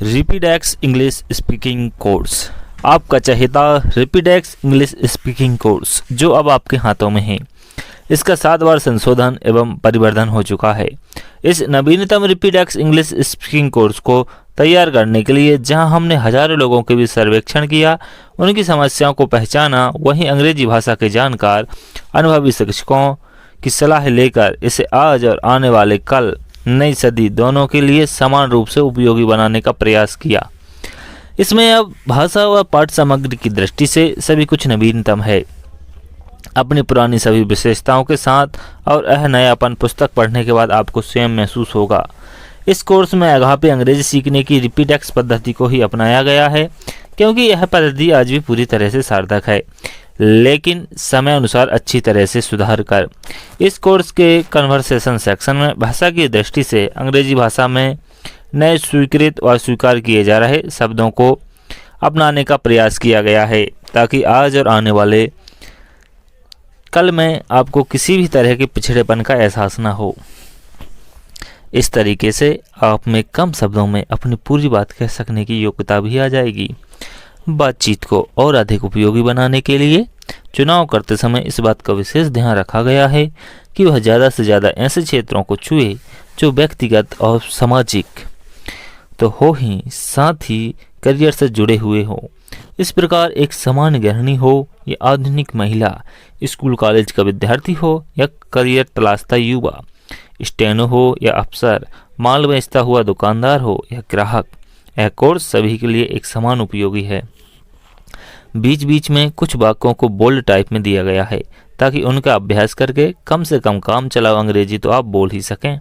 Rapidex English speaking course, आपका चहेता Rapidex English speaking course जो अब आपके हाथों में है। इसका 7 बार संशोधन एवं परिवर्धन हो चुका है। इस नवीनतम रैपिडेक्स इंग्लिश स्पीकिंग कोर्स को तैयार करने के लिए जहां हमने हजारों लोगों के बीच सर्वेक्षण किया, उनकी समस्याओं को पहचाना, वहीं अंग्रेजी भाषा के जानकार अनुभवी शिक्षकों की सलाह लेकर इसे आज और आने वाले कल, नई सदी दोनों के लिए समान रूप से उपयोगी बनाने का प्रयास किया। इसमें अब भाषा व पाठ्य सामग्री की दृष्टि से सभी कुछ नवीनतम है, अपनी पुरानी सभी विशेषताओं के साथ, और यह नयापन पुस्तक पढ़ने के बाद आपको स्वयं महसूस होगा। इस कोर्स में आगापे अंग्रेजी सीखने की रैपिडेक्स पद्धति को ही अपनाया गया है, क्योंकि यह पद्धति आज भी पूरी तरह से सार्थक है, लेकिन समय अनुसार अच्छी तरह से सुधार कर। इस कोर्स के कन्वर्सेशन सेक्शन में भाषा की दृष्टि से अंग्रेजी भाषा में नए स्वीकृत और स्वीकार किए जा रहे शब्दों को अपनाने का प्रयास किया गया है, ताकि आज और आने वाले कल में आपको किसी भी तरह के पिछड़ेपन का एहसास न हो। इस तरीके से आप में कम शब्दों में अपनी पूरी बात कह सकने की योग्यता भी आ जाएगी। बातचीत को और अधिक उपयोगी बनाने के लिए चुनाव करते समय इस बात का विशेष ध्यान रखा गया है कि वह ज़्यादा से ज़्यादा ऐसे क्षेत्रों को छुए जो व्यक्तिगत और सामाजिक तो हो ही, साथ ही करियर से जुड़े हुए हो। इस प्रकार एक सामान्य गृहिणी हो या आधुनिक महिला, स्कूल कॉलेज का विद्यार्थी हो या करियर तलाशता युवा, स्टेनो हो या अफसर, माल बेचता हुआ दुकानदार हो या ग्राहक, यह कोर्स सभी के लिए एक समान उपयोगी है। बीच बीच में कुछ वाक्यों को बोल्ड टाइप में दिया गया है, ताकि उनका अभ्यास करके कम से कम काम चलाओ अंग्रेजी तो आप बोल ही सकें।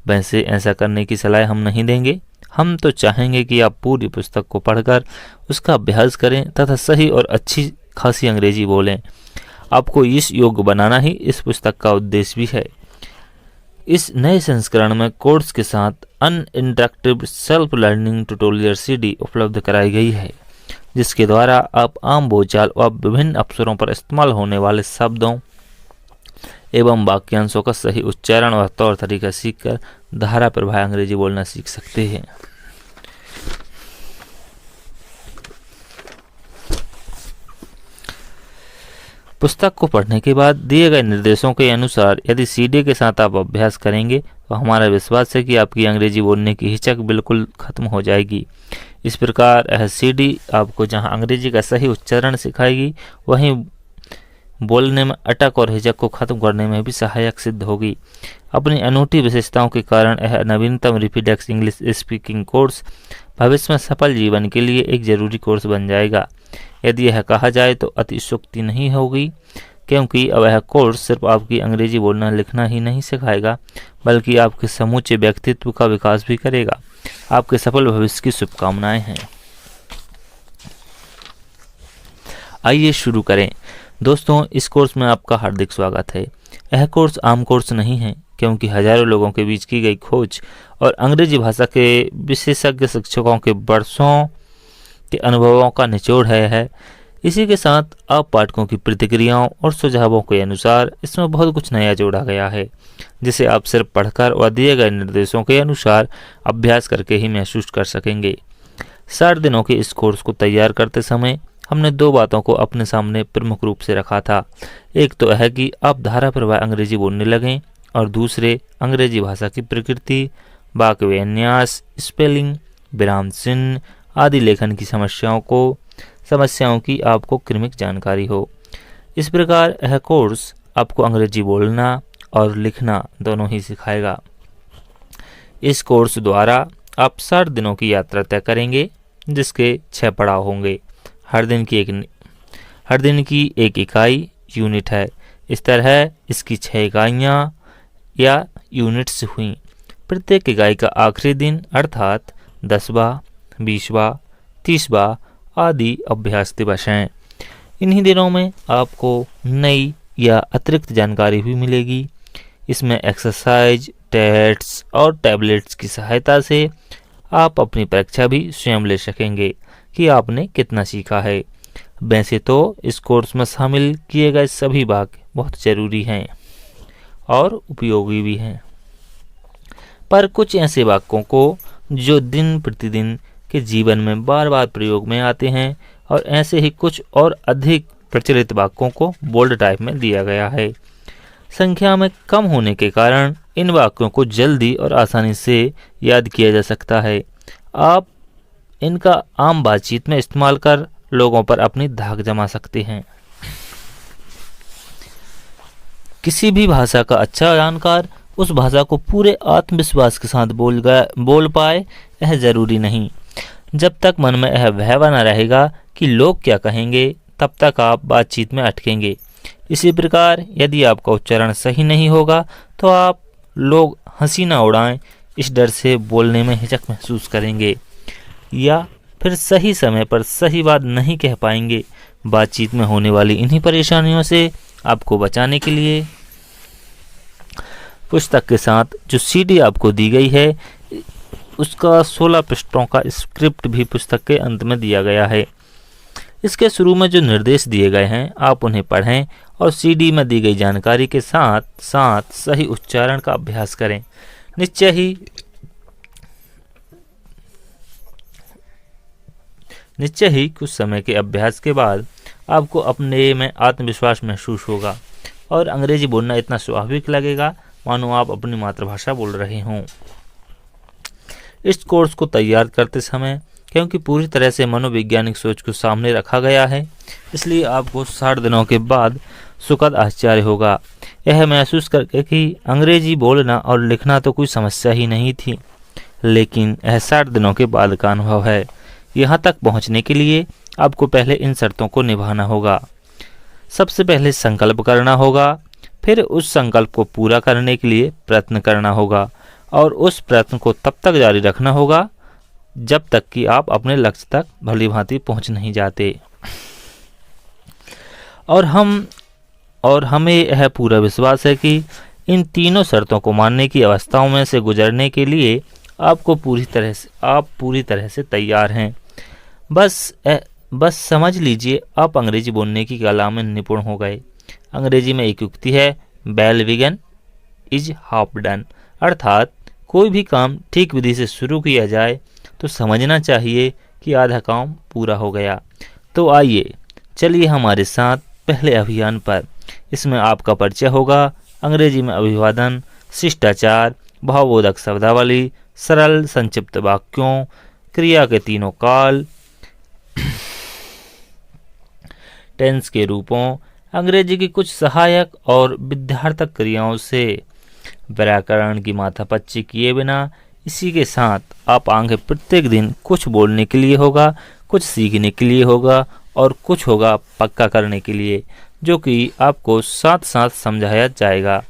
वैसे ऐसा करने की सलाह हम नहीं देंगे, हम तो चाहेंगे कि आप पूरी पुस्तक को पढ़कर उसका अभ्यास करें तथा सही और अच्छी खासी अंग्रेजी बोलें। आपको इस योग्य बनाना ही इस पुस्तक का उद्देश्य भी है। इस नए संस्करण में कोर्स के साथ अनइंटरेक्टिव सेल्फ लर्निंग ट्यूटोरियल सीडी उपलब्ध कराई गई है, जिसके द्वारा आप आम बोलचाल व विभिन्न अवसरों पर इस्तेमाल होने वाले शब्दों एवं वाक्यांशों का सही उच्चारण व तौर तरीका सीखकर धारा प्रभावी अंग्रेजी बोलना सीख सकते हैं। पुस्तक को पढ़ने के बाद दिए गए निर्देशों के अनुसार यदि सीडी के साथ आप अभ्यास करेंगे तो हमारा विश्वास है कि आपकी अंग्रेजी बोलने की हिचक बिल्कुल खत्म हो जाएगी। इस प्रकार यह सीडी आपको जहां अंग्रेजी का सही उच्चारण सिखाएगी, वहीं बोलने में अटक और हिचक को खत्म करने में भी सहायक सिद्ध होगी। अपनी अनूठी विशेषताओं के कारण यह नवीनतम रैपिडेक्स इंग्लिश स्पीकिंग कोर्स भविष्य में सफल जीवन के लिए एक जरूरी कोर्स बन जाएगा। यदि यह कहा जाए तो अतिशयोक्ति नहीं होगी, क्योंकि अब यह कोर्स सिर्फ आपकी अंग्रेजी बोलना लिखना ही नहीं सिखाएगा, बल्कि आपके समूचे व्यक्तित्व का विकास भी करेगा। आपके सफल भविष्य की शुभकामनाएं हैं। आइए शुरू करें। दोस्तों, इस कोर्स में आपका हार्दिक स्वागत है। यह कोर्स आम कोर्स नहीं है, क्योंकि हजारों लोगों के बीच की गई खोज और अंग्रेजी भाषा के विशेषज्ञ शिक्षकों के वर्षों के अनुभवों का निचोड़ है। इसी के साथ आप पाठकों की प्रतिक्रियाओं और सुझावों के अनुसार इसमें बहुत कुछ नया जोड़ा गया है, जिसे आप सिर्फ पढ़कर और दिए गए निर्देशों के अनुसार अभ्यास करके ही महसूस कर सकेंगे। 60 दिनों के इस कोर्स को तैयार करते समय हमने 2 बातों को अपने सामने प्रमुख रूप से रखा था। एक तो यह कि आप धारा प्रवाह अंग्रेजी बोलने लगें, और दूसरे अंग्रेजी भाषा की प्रकृति, वाक्य विन्यास, स्पेलिंग, विराम चिन्ह आदि लेखन की समस्याओं की आपको क्रमिक जानकारी हो। इस प्रकार यह कोर्स आपको अंग्रेजी बोलना और लिखना दोनों ही सिखाएगा। इस कोर्स द्वारा आप 60 दिनों की यात्रा तय करेंगे, जिसके 6 पड़ाव होंगे। हर दिन की एक इकाई यूनिट है। इस तरह इसकी 6 इकाइयाँ या यूनिट्स हुई। प्रत्येक इकाई का आखिरी दिन अर्थात 10वां, 20वां, 30वां आदि अभ्यास दिवस हैं। इन्हीं दिनों में आपको नई या अतिरिक्त जानकारी भी मिलेगी। इसमें एक्सरसाइज, टेस्ट्स और टैबलेट्स की सहायता से आप अपनी परीक्षा भी स्वयं ले सकेंगे कि आपने कितना सीखा है। वैसे तो इस कोर्स में शामिल किए गए सभी वाक्य बहुत जरूरी हैं और उपयोगी भी हैं, पर कुछ ऐसे वाक्यों को जो दिन प्रतिदिन कि जीवन में बार बार प्रयोग में आते हैं और ऐसे ही कुछ और अधिक प्रचलित वाक्यों को बोल्ड टाइप में दिया गया है। संख्या में कम होने के कारण इन वाक्यों को जल्दी और आसानी से याद किया जा सकता है। आप इनका आम बातचीत में इस्तेमाल कर लोगों पर अपनी धाक जमा सकते हैं। किसी भी भाषा का अच्छा जानकार उस भाषा को पूरे आत्मविश्वास के साथ बोल पाए, यह जरूरी नहीं। जब तक मन में यह भय बना रहेगा कि लोग क्या कहेंगे, तब तक आप बातचीत में अटकेंगे। इसी प्रकार यदि आपका उच्चारण सही नहीं होगा तो आप लोग हंसी ना उड़ाएं, इस डर से बोलने में हिचक महसूस करेंगे या फिर सही समय पर सही बात नहीं कह पाएंगे। बातचीत में होने वाली इन्हीं परेशानियों से आपको बचाने के लिए पुस्तक के साथ जो सीडी आपको दी गई है, उसका 16 पृष्ठों का स्क्रिप्ट भी पुस्तक के अंत में दिया गया है। इसके शुरू में जो निर्देश दिए गए हैं, आप उन्हें पढ़ें और सीडी में दी गई जानकारी के साथ साथ सही उच्चारण का अभ्यास करें। निश्चय ही कुछ समय के अभ्यास के बाद आपको अपने में आत्मविश्वास महसूस होगा और अंग्रेजी बोलना इतना स्वाभाविक लगेगा मानो आप अपनी मातृभाषा बोल रहे हों। इस कोर्स को तैयार करते समय क्योंकि पूरी तरह से मनोवैज्ञानिक सोच को सामने रखा गया है, इसलिए आपको 60 दिनों के बाद सुखद आश्चर्य होगा यह महसूस करके कि अंग्रेजी बोलना और लिखना तो कोई समस्या ही नहीं थी, लेकिन यह 60 दिनों के बाद का अनुभव है। यहाँ तक पहुँचने के लिए आपको पहले इन शर्तों को निभाना होगा। सबसे पहले संकल्प करना होगा, फिर उस संकल्प को पूरा करने के लिए प्रयत्न करना होगा और उस प्रयत्न को तब तक जारी रखना होगा जब तक कि आप अपने लक्ष्य तक भली भांति पहुंच नहीं जाते। और हमें यह पूरा विश्वास है कि इन तीनों शर्तों को मानने की अवस्थाओं में से गुजरने के लिए आप पूरी तरह से तैयार हैं। बस समझ लीजिए आप अंग्रेजी बोलने की कला में निपुण हो गए। अंग्रेजी में एक युक्ति है, well begun is half done, अर्थात कोई भी काम ठीक विधि से शुरू किया जाए तो समझना चाहिए कि आधा काम पूरा हो गया। तो आइए चलिए हमारे साथ पहले अभियान पर। इसमें आपका परिचय होगा, अंग्रेजी में अभिवादन, शिष्टाचार, भावबोधक शब्दावली, सरल संक्षिप्त वाक्यों, क्रिया के तीनों काल, टेंस के रूपों, अंग्रेजी की कुछ सहायक और विध्यार्थक क्रियाओं से व्याकरण की माथापच्ची किए बिना। इसी के साथ आप आगे प्रत्येक दिन कुछ बोलने के लिए होगा, कुछ सीखने के लिए होगा और कुछ होगा पक्का करने के लिए, जो कि आपको साथ साथ समझाया जाएगा।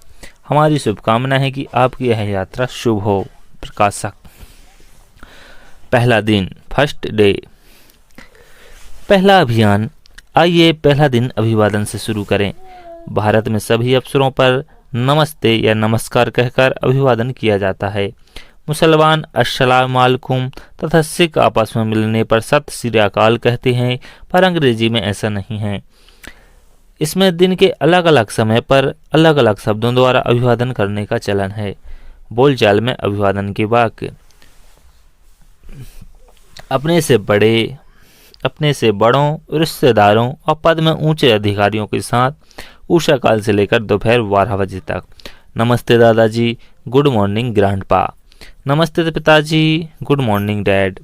हमारी शुभकामना है कि आपकी यह यात्रा शुभ हो। प्रकाशक। पहला दिन, फर्स्ट डे। पहला अभियान। आइए पहला दिन अभिवादन से शुरू करें। भारत में सभी अवसरों पर नमस्ते या नमस्कार कहकर अभिवादन किया जाता है। मुसलमान अस्सलाम वालेकुम तथा सिख आपस में मिलने पर सत श्री अकाल कहते हैं, पर अंग्रेजी में ऐसा नहीं है। इसमें दिन के अलग अलग समय पर अलग अलग शब्दों द्वारा अभिवादन करने का चलन है। बोलचाल में अभिवादन के वाक्य: अपने से बड़ों, रिश्तेदारों और पद में ऊंचे अधिकारियों के साथ उषा काल से लेकर दोपहर 12 बजे तक। नमस्ते दादाजी, गुड मॉर्निंग ग्रैंडपा। नमस्ते पिताजी, गुड मॉर्निंग डैड।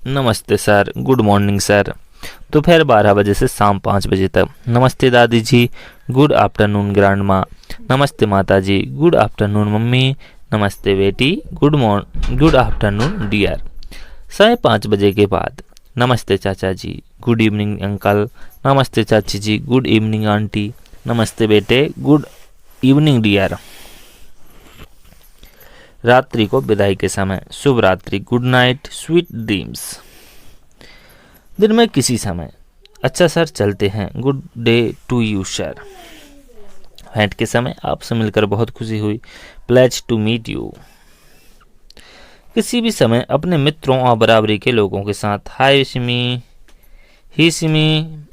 नमस्ते सर, गुड मॉर्निंग सर। दोपहर 12 बजे से शाम 5 बजे तक। नमस्ते दादी जी, गुड आफ्टरनून ग्रैंडमा। नमस्ते माता जी, गुड आफ्टरनून मम्मी। नमस्ते बेटी, गुड आफ्टरनून डियर। 5:30 बजे के बाद नमस्ते चाचा जी, गुड इवनिंग अंकल। नमस्ते चाची जी, गुड इवनिंग आंटी। नमस्ते बेटे, गुड इवनिंग डियर। रात्रि को विदाई के समय: शुभ रात्रि, गुड नाइट, स्वीट ड्रीम्स। दिन में किसी समय: अच्छा सर चलते हैं, good day to you sir. भेंट के समय: आपसे मिलकर बहुत खुशी हुई, प्लेज टू मीट यू। किसी भी समय अपने मित्रों और बराबरी के लोगों के साथ: hi Simi, hi Simi,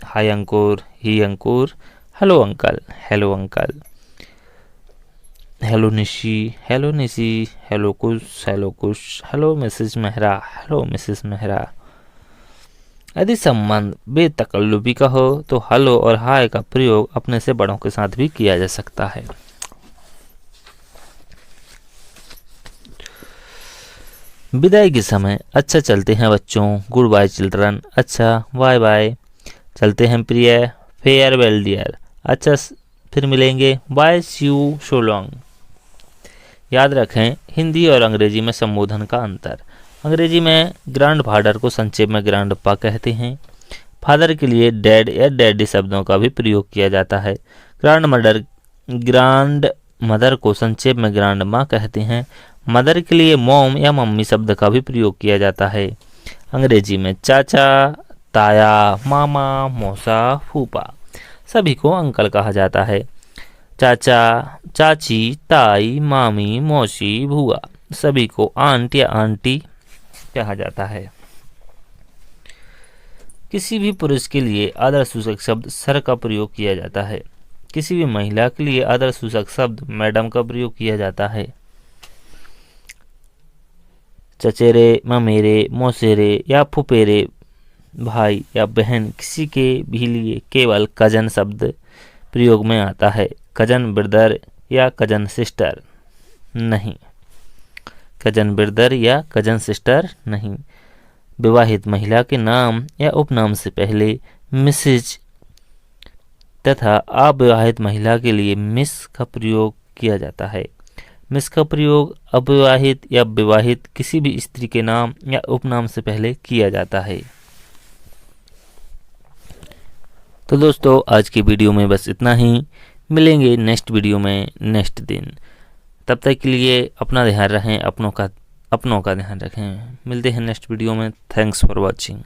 hi Ankur, hi Ankur, hello uncle, hello uncle. Hello Nishi, hello Nishi, hello Kush, hello Kush, hello Mrs Mehra, hello Mrs Mehra. यदि संबंध बेतकल्लुफी का हो तो हेलो और हाय का प्रयोग अपने से बड़ों के साथ भी किया जा सकता है। विदाई के समय अच्छा चलते हैं बच्चों, गुड बाय चिल्ड्रन, अच्छा बाय बाय। चलते हैं प्रिय, फेयरवेल डियर, अच्छा फिर मिलेंगे, bye see you so long. याद रखें हिंदी और अंग्रेजी में संबोधन का अंतर। अंग्रेजी में ग्रैंड फादर को संक्षेप में ग्रैंडपा कहते हैं। फादर के लिए डैड या डैडी शब्दों का भी प्रयोग किया जाता है। ग्रांड मदर को संक्षेप में ग्रांड माँ कहते हैं। मदर के लिए मॉम या मम्मी शब्द का भी प्रयोग किया जाता है। अंग्रेजी में चाचा, ताया, मामा, मौसा, फूफा सभी को अंकल कहा जाता है। चाचा, चाची, ताई, मामी, मौसी, भूआ सभी को आंट या आंटी कहा जाता है। किसी भी पुरुष के लिए आदर सूचक शब्द सर का प्रयोग किया जाता है। किसी भी महिला के लिए आदर सूचक शब्द मैडम का प्रयोग किया जाता है। चचेरे, ममेरे, मौसेरे या फुफेरे भाई या बहन किसी के भी लिए केवल कजन शब्द प्रयोग में आता है। कजन ब्रदर या कजन सिस्टर नहीं। कजन ब्रदर या कजन सिस्टर नहीं। विवाहित महिला के नाम या उपनाम से पहले मिसेज तथा अविवाहित महिला के लिए मिस का प्रयोग किया जाता है। मिस का प्रयोग अविवाहित या विवाहित किसी भी स्त्री के नाम या उपनाम से पहले किया जाता है। तो दोस्तों आज की वीडियो में बस इतना ही। मिलेंगे नेक्स्ट वीडियो में नेक्स्ट दिन। तब तक के लिए अपना ध्यान रखें, अपनों का ध्यान रखें। मिलते हैं नेक्स्ट वीडियो में। Thanks for watching.